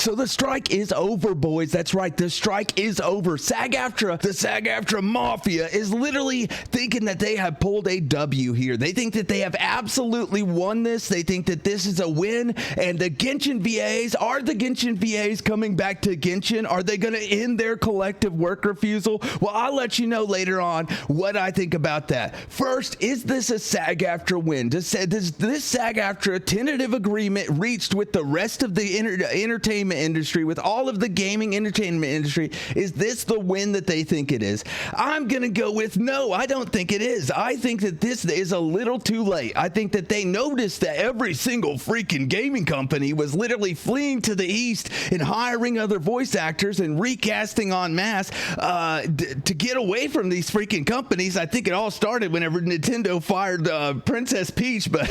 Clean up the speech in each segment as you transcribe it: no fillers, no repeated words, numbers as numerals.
So the strike is over, boys. That's right. The strike is over. SAG AFTRA, the SAG AFTRA mafia is literally thinking that they have pulled a W here. They think that they have absolutely won this. They think that this is a win. And the Genshin VAs, are the Genshin VAs coming back to Genshin? Are they going to end their collective work refusal? Well, I'll let you know later on what I think about that. First, is this a SAG AFTRA win? Does this SAG AFTRA tentative agreement reached with the rest of the entertainment industry, with all of the gaming entertainment industry, is this the win that they think it is? I'm gonna go with no. I don't think it is. I think that this is a little too late. I think that they noticed that every single freaking gaming company was literally fleeing to the east and hiring other voice actors and recasting en masse to get away from these freaking companies. I think it all started whenever Nintendo fired Princess Peach, but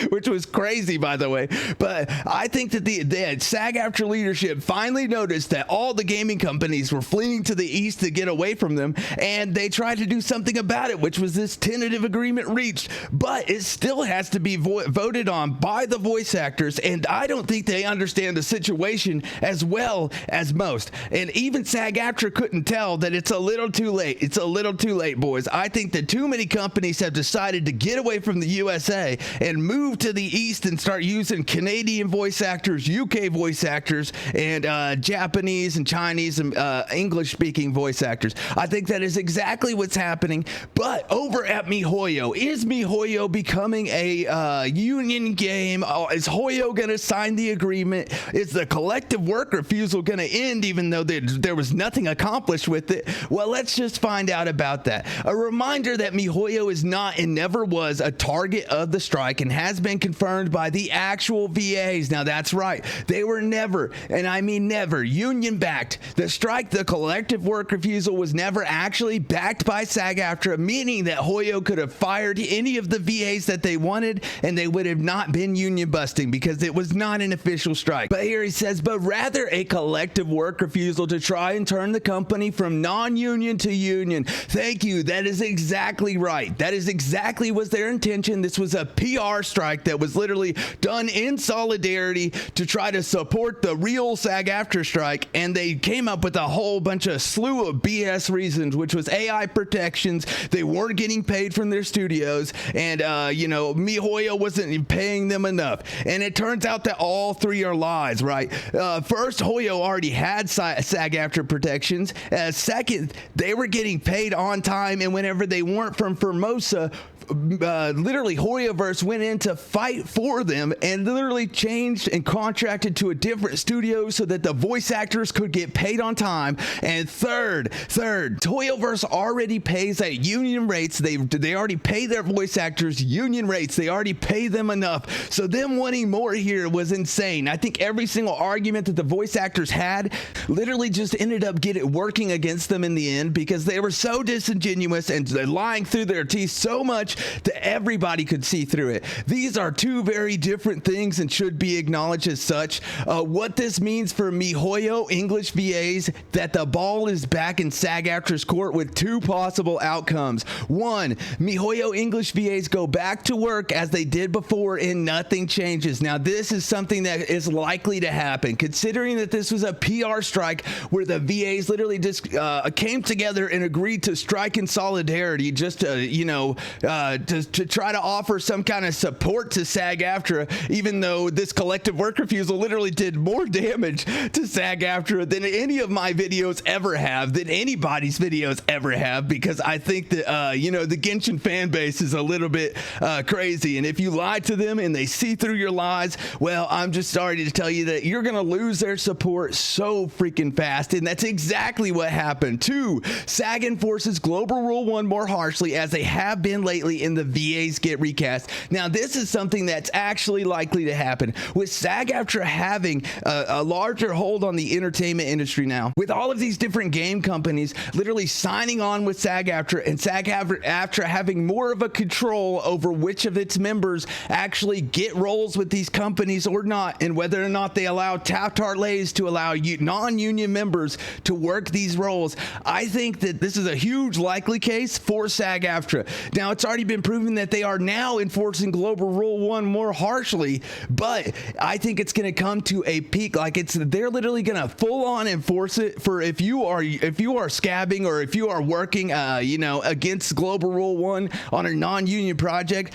which was crazy, by the way. But I think that the SAG AFTRA leadership finally noticed that all the gaming companies were fleeing to the east to get away from them, and they tried to do something about it, which was this tentative agreement reached. But it still has to be voted on by the voice actors, and I don't think they understand the situation as well as most. And even SAG AFTRA couldn't tell that it's a little too late. It's a little too late, boys. I think that too many companies have decided to get away from the USA and move to the east and start using Canadian voice actors, UK voice actors, and Japanese and Chinese and English-speaking voice actors. I think that is exactly what's happening. But over at MiHoYo, is MiHoYo becoming a union game? Is Hoyo going to sign the agreement? Is the collective work refusal going to end even though there was nothing accomplished with it? Well, let's just find out about that. A reminder that MiHoYo is not and never was a target of the strike and has been confirmed by the actual VAs. Now, that's right. They were never, and I mean never, union-backed. The strike, the collective work refusal, was never actually backed by SAG AFTRA, meaning that Hoyo could have fired any of the VAs that they wanted, and they would have not been union busting because it was not an official strike. But here he says, but rather a collective work refusal to try and turn the company from non-union to union. Thank you. That is exactly right. That is exactly was their intention. This was a PR strike that was literally done in solidarity to try to support the real SAG AFTRA strike, and they came up with a whole bunch of slew of BS reasons, which was AI protections. They weren't getting paid from their studios, and MiHoYo wasn't paying them enough. And it turns out that all three are lies, right? First, Hoyo already had SAG AFTRA protections. Second, they were getting paid on time, and whenever they weren't from Formosa, literally Hoyoverse went in to fight for them and literally changed and contracted to a different studio so that the voice actors could get paid on time. And third, Hoyoverse already pays at union rates. They already pay their voice actors union rates. They already pay them enough. So them wanting more here was insane. I think every single argument that the voice actors had literally just ended up working against them in the end because they were so disingenuous and lying through their teeth so much that everybody could see through it. These are two very different things and should be acknowledged as such. What this means for MiHoYo English VAs, that the ball is back in SAG AFTRA's court with two possible outcomes. One, MiHoYo English VAs go back to work as they did before and nothing changes. Now, this is something that is likely to happen, considering that this was a PR strike where the VAs literally just came together and agreed to strike in solidarity just to try to offer some kind of support to SAG AFTRA, even though this collective work refusal literally did more damage to SAG AFTRA than any of my videos ever have, than anybody's videos ever have, because I think that, the Genshin fan base is a little bit crazy. And if you lie to them and they see through your lies, well, I'm just sorry to tell you that you're going to lose their support so freaking fast. And that's exactly what happened. Two, SAG enforces Global Rule 1 more harshly as they have been lately in the VAs get recast. Now, this is something that's actually likely to happen with SAG AFTRA having a larger hold on the entertainment industry now, with all of these different game companies literally signing on with SAG AFTRA and SAG AFTRA having more of a control over which of its members actually get roles with these companies or not, and whether or not they allow Taft-Hartley's to allow non-union members to work these roles. I think that this is a huge likely case for SAG AFTRA. Now, it's already been proven that they are now enforcing Global Rule 1 more harshly, but I think it's going to come to a a peak. Like they're literally gonna full on enforce it for if you are scabbing or if you are working against Global Rule 1 on a non-union project,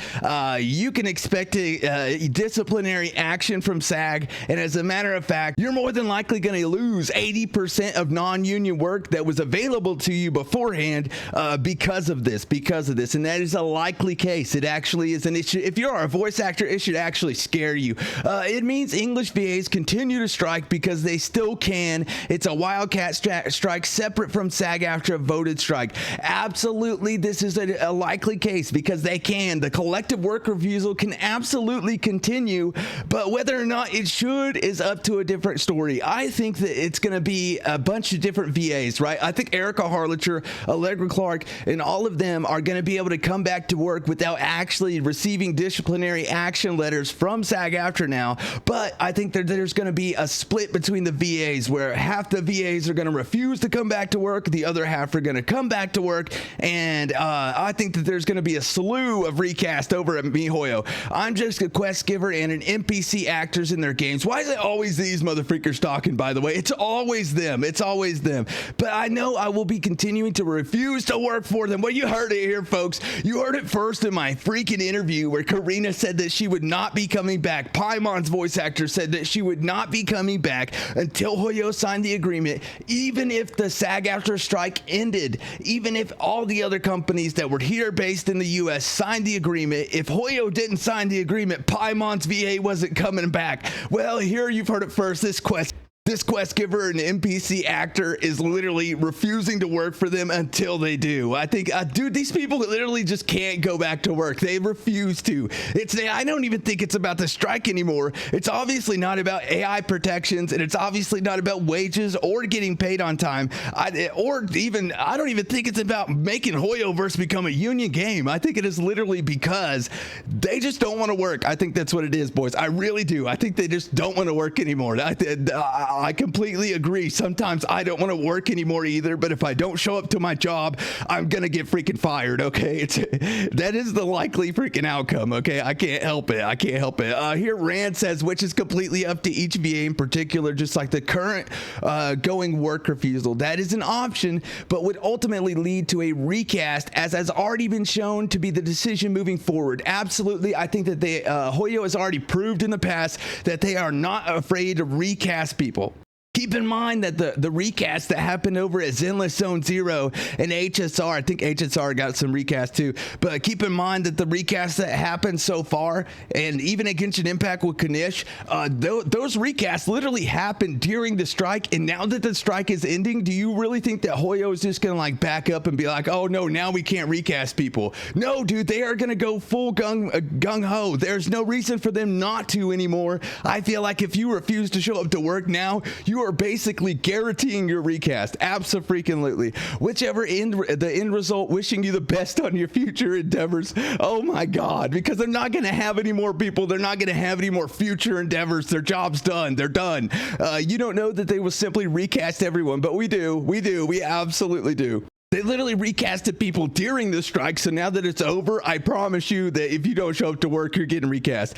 you can expect a disciplinary action from SAG. And as a matter of fact, you're more than likely going to lose 80% of non-union work that was available to you beforehand because of this. And that is a likely case. It actually is an issue. If you're a voice actor, it should actually scare you. It means English VAs continue to strike because they still can. It's a wildcat strike separate from SAG AFTRA voted strike. Absolutely, this is a likely case because they can. The collective work refusal can absolutely continue, but whether or not it should is up to a different story. I think that it's going to be a bunch of different VAs, right? I think Erica Harlacher, Allegra Clark, and all of them are going to be able to come back to work without actually receiving disciplinary action letters from SAG AFTRA now. But I think that there's going to be a split between the VAs where half the VAs are going to refuse to come back to work, the other half are going to come back to work, and I think that there's going to be a slew of recast over at MiHoYo. I'm just a quest giver and an NPC actors in their games. Why is it always these motherfreakers talking, by the way? It's always them. But I know I will be continuing to refuse to work for them. Well, you heard it here, folks. You heard it first in my freaking interview where Karina said that she would not be coming back. Paimon's voice actor said that she would not be coming back until Hoyo signed the agreement, even if the SAG AFTRA strike ended, even if all the other companies that were here based in the US signed the agreement. If Hoyo didn't sign the agreement, Paimon's VA wasn't coming back. Well, here you've heard it first. This quest giver and NPC actor is literally refusing to work for them until they do. I think, dude, these people literally just can't go back to work. They refuse to. I don't even think it's about the strike anymore. It's obviously not about AI protections, and it's obviously not about wages or getting paid on time. I don't even think it's about making Hoyoverse become a union game. I think it is literally because they just don't want to work. I think that's what it is, boys. I really do. I think they just don't want to work anymore. I completely agree. Sometimes I don't want to work anymore either, but if I don't show up to my job, I'm going to get freaking fired, okay? That is the likely freaking outcome, okay? I can't help it. Here Rand says, which is completely up to each VA in particular, just like the current going work refusal. That is an option, but would ultimately lead to a recast, as has already been shown to be the decision moving forward. Absolutely, I think that Hoyo has already proved in the past that they are not afraid to recast people. Keep in mind that the recast that happened over at Zenless Zone Zero and HSR, I think HSR got some recast too, but keep in mind that the recast that happened so far, and even at Genshin Impact with Kanish, those recasts literally happened during the strike, and now that the strike is ending, do you really think that Hoyo is just gonna like back up and be like, oh no, now we can't recast people? No, dude, they are gonna go full gung-ho. There's no reason for them not to anymore. I feel like if you refuse to show up to work now, you are basically guaranteeing your recast. Abso-freaking-lutely. Whichever the end result, wishing you the best on your future endeavors. Oh my God, because they're not going to have any more people. They're not going to have any more future endeavors. Their job's done. They're done. You don't know that they will simply recast everyone, but we do. We absolutely do. They literally recasted people during the strike, so now that it's over, I promise you that if you don't show up to work, you're getting recast.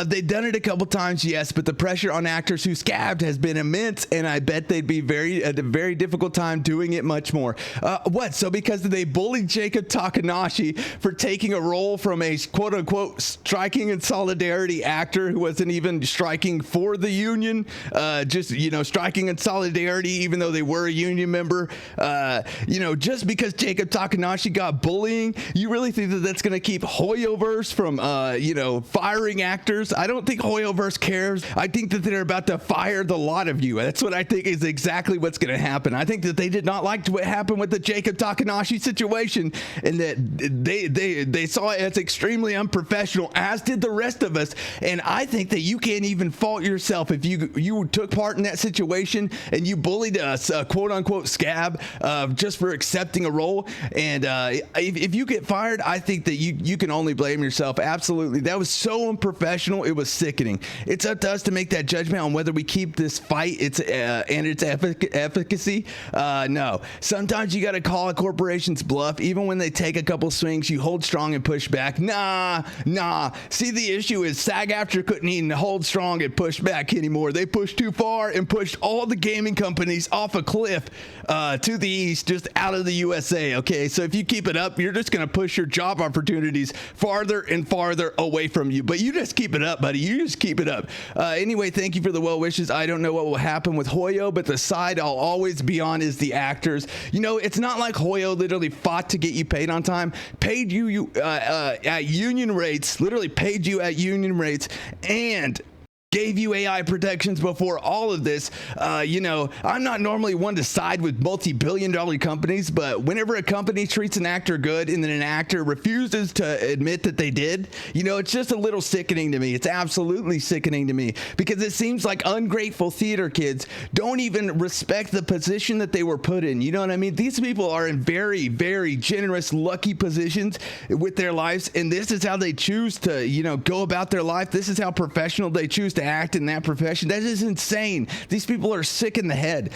They've done it a couple times, yes, but the pressure on actors who scabbed has been immense, and I bet they'd be at a very difficult time doing it much more. What? So because they bullied Jacob Takanashi for taking a role from a quote-unquote striking in solidarity actor who wasn't even striking for the union, just, striking in solidarity even though they were a union member, just because Jacob Takanashi got bullying, you really think that that's going to keep Hoyoverse from, firing actors? I don't think Hoyoverse cares. I think that they're about to fire the lot of you. That's what I think is exactly what's going to happen. I think that they did not like what happened with the Jacob Takanashi situation, and that they saw it as extremely unprofessional, as did the rest of us. And I think that you can't even fault yourself if you took part in that situation and you bullied us, quote unquote scab, just for accepting accepting a role. And if you get fired, I think that you can only blame yourself. Absolutely. That was so unprofessional. It was sickening. It's up to us to make that judgment on whether we keep this fight and its efficacy. No. Sometimes you got to call a corporation's bluff. Even when they take a couple swings, you hold strong and push back. Nah. See, the issue is SAG AFTRA couldn't even hold strong and push back anymore. They pushed too far and pushed all the gaming companies off a cliff to the east, just out of the USA. Okay, so if you keep it up, you're just going to push your job opportunities farther and farther away from you. But you just keep it up, buddy. You just keep it up. Anyway, thank you for the well wishes. I don't know what will happen with Hoyo, but the side I'll always be on is the actors. You know, it's not like Hoyo literally fought to get you paid on time, paid you at union rates, literally paid you at union rates, and gave you AI protections before all of this. You know, I'm not normally one to side with multi-billion-dollar companies, but whenever a company treats an actor good and then an actor refuses to admit that they did, you know, it's just a little sickening to me. It's absolutely sickening to me, because it seems like ungrateful theater kids don't even respect the position that they were put in. You know what I mean? These people are in very, very generous, lucky positions with their lives, and this is how they choose to, you know, go about their life. This is how professional they choose to act in that profession. That is insane. These people are sick in the head.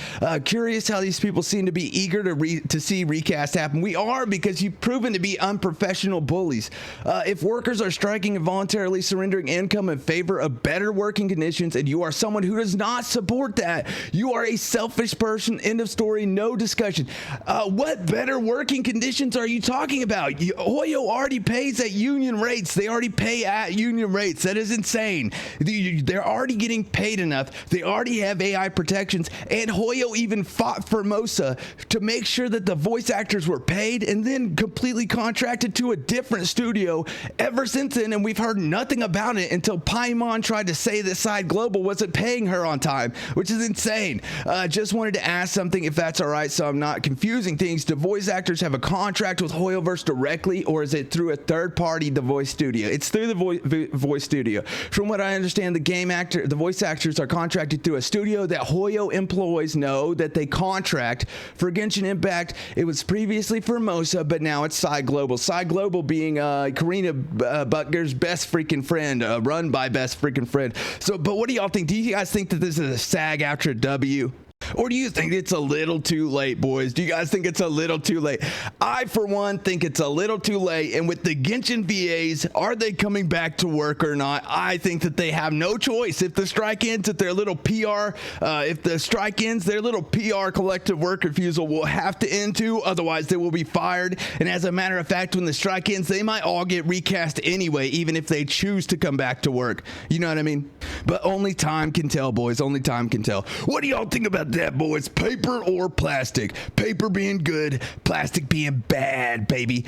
Curious how these people seem to be eager to see recast happen. We are, because you've proven to be unprofessional bullies. If workers are striking and voluntarily surrendering income in favor of better working conditions, and you are someone who does not support that, you are a selfish person. End of story. No discussion. What better working conditions are you talking about? Hoyo already pays at union rates. They already pay at union rates. That is insane. They're already getting paid enough. They already have AI protections, and Hoyo even fought Formosa to make sure that the voice actors were paid, and then completely contracted to a different studio ever since then, and we've heard nothing about it until Paimon tried to say that Side Global wasn't paying her on time, which is insane. Just wanted to ask something, if that's all right, so I'm not confusing things. Do voice actors have a contract with Hoyoverse directly, or is it through a third party, the voice studio? It's through the voice studio. From what I understand, the voice actors are contracted through a studio that Hoyo employs. Know that they contract for Genshin Impact. It was previously Formosa, but now it's Side Global. Side Global being Karina Butger's best freaking friend, run by best freaking friend. So, but what do y'all think? Do you guys think that this is a SAG AFTRA W? Or do you think it's a little too late, boys? Do you guys think it's a little too late? I, for one, think it's a little too late. And with the Genshin VAs, are they coming back to work or not? I think that they have no choice. If the strike ends, if their little PR, their little PR collective work refusal will have to end too. Otherwise, they will be fired. And as a matter of fact, when the strike ends, they might all get recast anyway, even if they choose to come back to work. You know what I mean? But only time can tell, boys. Only time can tell. What do y'all think about that, boys? Paper or plastic? Paper being good, plastic being bad, baby.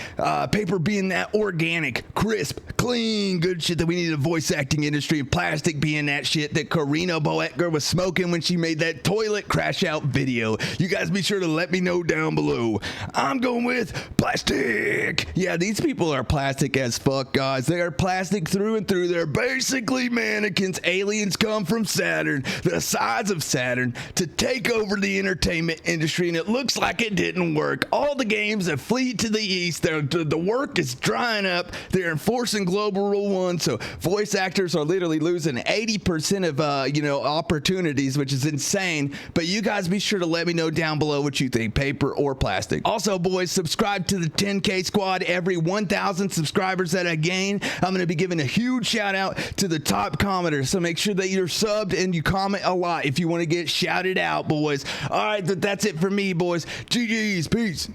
Paper being that organic, crisp, clean, good shit that we need in the voice acting industry, and plastic being that shit that Karina Boetger was smoking when she made that toilet crash out video. You guys be sure to let me know down below. I'm going with plastic. Yeah, these people are plastic as fuck, guys. They are plastic through and through. They're basically mannequins. Aliens come from Saturn, the size of Saturn, to take over the entertainment industry, and it looks like it didn't work. All the games have fleed to the east. The work is drying up. They're enforcing Global Rule 1, so voice actors are literally losing 80% of opportunities, which is insane. But you guys be sure to let me know down below what you think, paper or plastic. Also, boys, subscribe to the 10K squad. Every 1,000 subscribers that I gain, I'm going to be giving a huge shout out to the top commenters. So make sure that you're subbed and you comment a lot if you want to get shouted out, boys. All right, that's it for me, boys. GG's, peace.